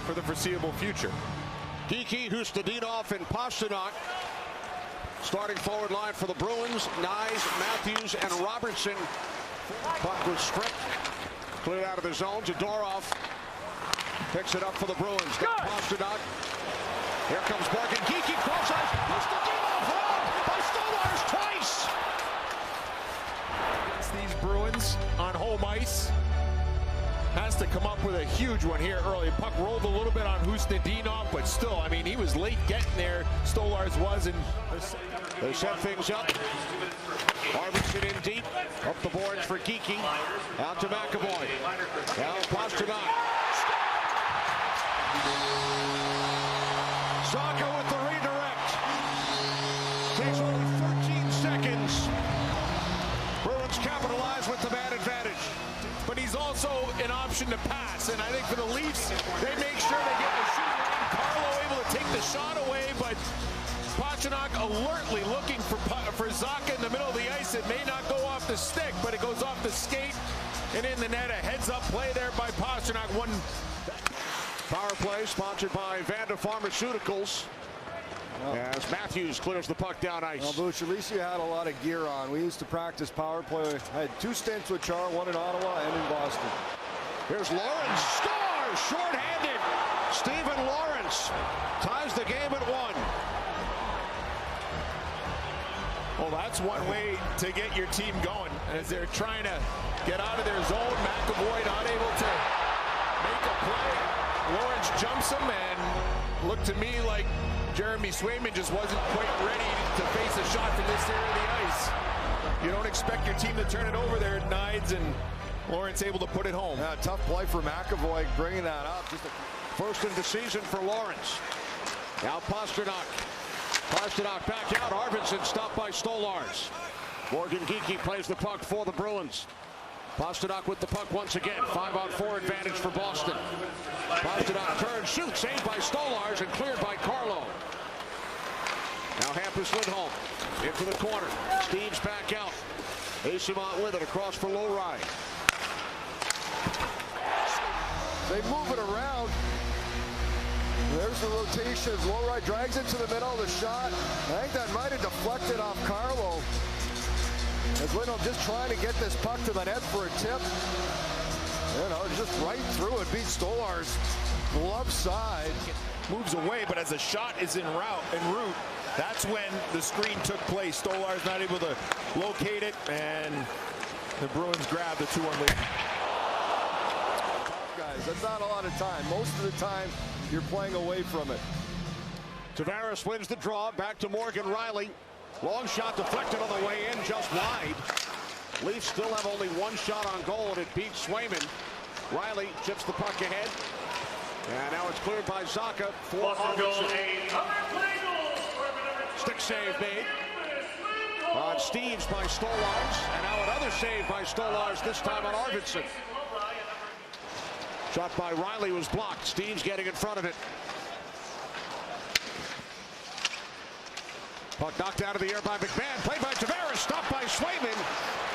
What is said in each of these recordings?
for the foreseeable future. Geekie, Hustadinov, and Pastrnak. Starting forward line for the Bruins. Nyes, Matthews, and Robertson. Puck was stripped. Cleared out of the zone. Zadorov picks it up for the Bruins. Got Pastrnak. Here comes Morgan. Geekie cross ice. Hustadinov robbed by Stolarz twice. Against these Bruins on home ice. Has to come up with a huge one here early. Puck rolled a little bit on Hustadinov, but still, I mean, he was late getting there. Stolarz was, and they set things up. Robertson in deep. Up the boards for Geekie. Out to McAvoy. Now Pastrnak. Zacha with the redirect. Takes only 13 seconds. Bruins capitalize with the man advantage. But he's also an option to pass, and I think for the Leafs, they make sure they get the shooting lane. Carlo able to take the shot away, but Pastrnak alertly looking for Zacha in the middle of the ice. It may not go off the stick, but it goes off the skate and in the net. A heads-up play there by Pastrnak. One power play sponsored by Vanda Pharmaceuticals. As Matthews clears the puck down ice. Well, Bush, at least you had a lot of gear on. We used to practice power play. I had 2 stints with Char, one in Ottawa and in Boston. Here's Lawrence, scores, shorthanded. Stephen Lawrence ties the game at 1. Well, that's one way to get your team going as they're trying to get out of their zone. McAvoy not able to make a play. Lawrence jumps him, and looked to me like Jeremy Swayman just wasn't quite ready to face a shot from this area of the ice. You don't expect your team to turn it over there at Nides, and Lawrence able to put it home. Yeah, tough play for McAvoy bringing that up. Just first in the season for Lawrence. Now Pastrnak. Pastrnak back out. Arvidsson stopped by Stolarz. Morgan Geekie plays the puck for the Bruins. Pastrnak with the puck once again. 5-on-4 advantage for Boston. Pastrnak turns, shoots, saved by Stolarz and cleared by Carlo. Now Hampus Lindholm into the corner. Steves back out. Asimont with it across for Lowry. they move it around. There's the rotation. Lowry drags it to the middle of the shot. I think that might have deflected off Carlo. As Lindholm just trying to get this puck to the net for a tip. You know, just right through it. Beats Stolarz glove side. Moves away, but as the shot is en route, that's when the screen took place. Stolarz not able to locate it, and the Bruins grab the 2-1 lead. Guys, that's not a lot of time. Most of the time, you're playing away from it. Tavares wins the draw. Back to Morgan Rielly. Long shot deflected on the way in, just wide. Leafs still have only one shot on goal, and it beats Swayman. Rielly chips the puck ahead. And now it's cleared by Zacha for Arvidsson. Stick save made on Steves by Stolarz. And now another save by Stolarz, this time on Arvidsson. Shot by Rielly was blocked. Steves getting in front of it. Puck knocked out of the air by McMahon. Played by Tavares. Stopped by Swayman.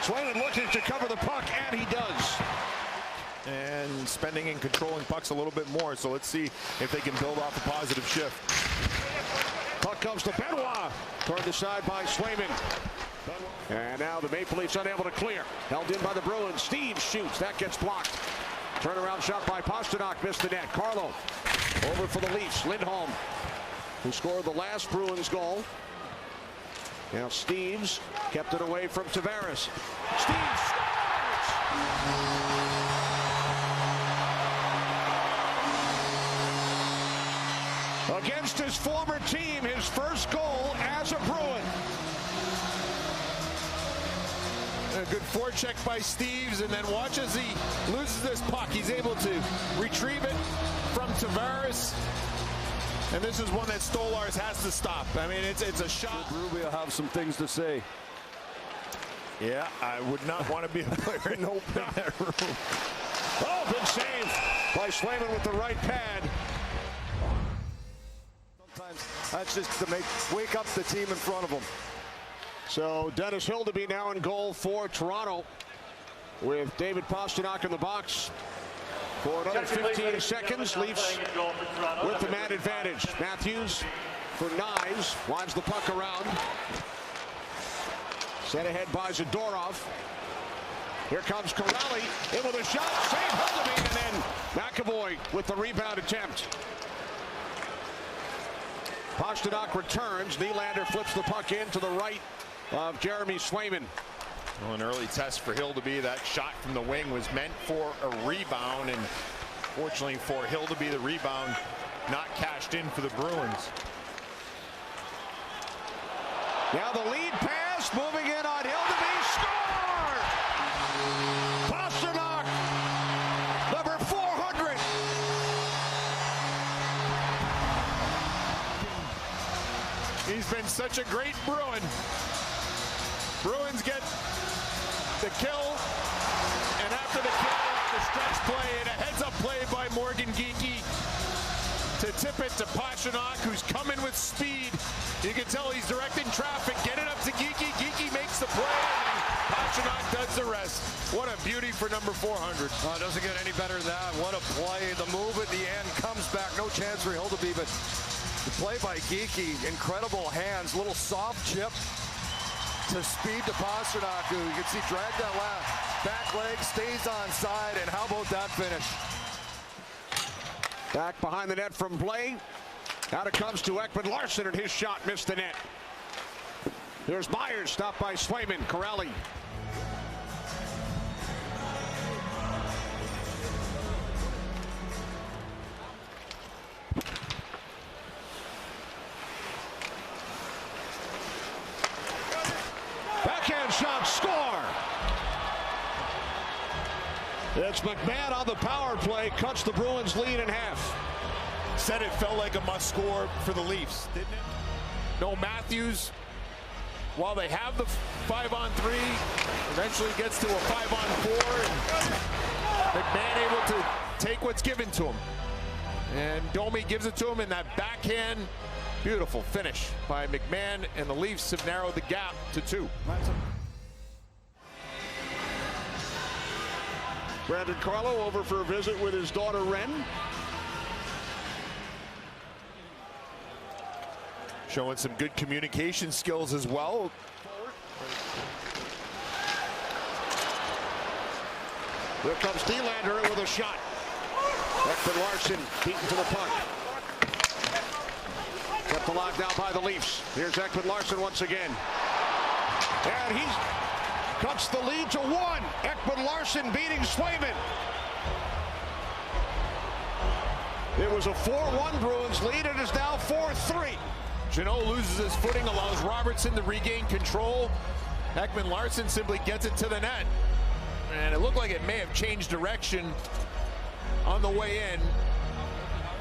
Swayman looking to cover the puck, and he does. And spending and controlling pucks a little bit more. So let's see if they can build off a positive shift. Puck comes to Benoit. Turned aside by Swayman. And now the Maple Leafs unable to clear. Held in by the Bruins. Steves shoots. That gets blocked. Turnaround shot by Pastrnak. Missed the net. Carlo over for the Leafs. Lindholm, who scored the last Bruins goal. Now Steves kept it away from Tavares. Steves scores! Against his former team, his first goal as a Bruin. A good forecheck by Steves, and then watch as he loses this puck. He's able to retrieve it from Tavares. And this is one that Stolarz has to stop. I mean, it's a shot. Ruby will have some things to say. Yeah, I would not want to be a player in that room. Oh, big save by Swayman with the right pad. Sometimes that's just to wake up the team in front of them. So Dennis Hildeby now in goal for Toronto with David Pastrnak in the box. For another 15 seconds, Leafs with the man advantage. Matthews for Knies, winds the puck around. Set ahead by Zadorov. Here comes Corelli, in with a shot, save Hildeby, and then McAvoy with the rebound attempt. Pastrnak returns, Nylander flips the puck in to the right of Jeremy Swayman. Well, an early test for Hildeby. That shot from the wing was meant for a rebound, and fortunately for Hildeby, the rebound not cashed in for the Bruins. Now the lead pass, moving in on Hildeby, score! Pastrnak, number 400. He's been such a great Bruin. Bruins get the kill, and after the kill, the stretch play and a heads-up play by Morgan Geekie to tip it to Pastrnak, who's coming with speed. You can tell he's directing traffic. Get it up to Geekie. Geekie makes the play, and Pastrnak does the rest. What a beauty for number 400. Oh, it doesn't get any better than that. What a play. The move at the end comes back. No chance for Hildeby, but the play by Geekie, incredible hands, little soft chip to speed to Pastrnak, who you can see drag that back leg, stays on side, and how about that finish? Back behind the net from Blais. Out it comes to Ekman Larsson, and his shot missed the net. There's Myers, stopped by Swayman. Corelli. Backhand shot, score! It's McMahon on the power play, cuts the Bruins lead in half. Said it felt like a must score for the Leafs, didn't it? No Matthews. While they have the 5-on-3, eventually gets to a 5-on-4, and McMahon able to take what's given to him. And Domi gives it to him in that backhand. Beautiful finish by McMahon, and the Leafs have narrowed the gap to 2. Brandon Carlo over for a visit with his daughter Ren. Showing some good communication skills as well. Here comes Nylander with a shot. Ekman Larsson beaten to the puck. Kept the lockdown by the Leafs. Here's Ekman Larsson once again. And he cuts the lead to 1. Ekman Larsson beating Swayman. It was a 4-1 Bruins lead. It is now 4-3. Jeannot loses his footing, allows Robertson to regain control. Ekman Larsson simply gets it to the net. And it looked like it may have changed direction on the way in.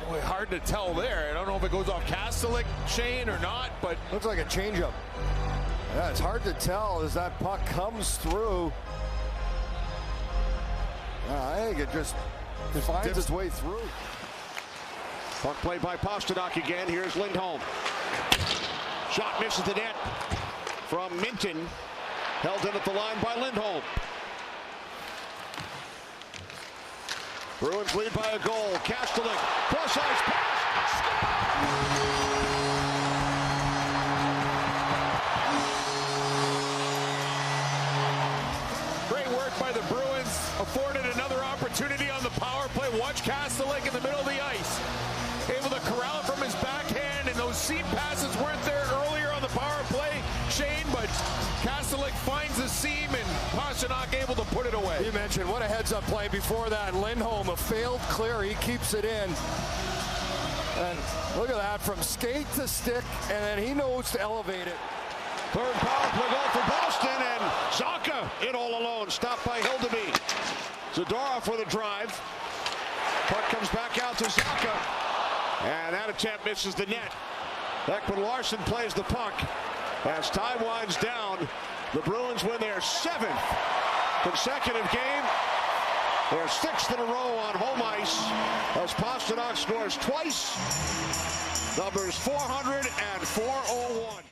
Boy, hard to tell there. I don't know if it goes off Kastelik, Shane, or not, but Looks like a changeup. Yeah, it's hard to tell as that puck comes through. I think it just finds its way through. Puck play by Pastrnak again. Here's Lindholm. Shot misses the net from Minton. Held in at the line by Lindholm. Bruins lead by a goal. Kastelik, cross ice pass. great work by the Bruins. Afforded another opportunity on the power play. Watch Kastelik in the middle of the ice. Able to corral it from his backhand, and those seam passes weren't there earlier on the power play, Shane, but Kastelik finds the seam, and Pastrnak able to put it away. You mentioned what a heads-up play before that. Lindholm, a failed clear. He keeps it in. And look at that, from skate to stick, and then he knows to elevate it. Third power play goal for Boston, and Zacha in all alone, stopped by Hildeby. Zadorov with a drive. Puck comes back out to Zacha, and that attempt misses the net. Ekman Larsson plays the puck. As time winds down, the Bruins win their 7th consecutive game. Their 6th in a row on home ice as Pastrnak scores twice. Numbers 400 and 401.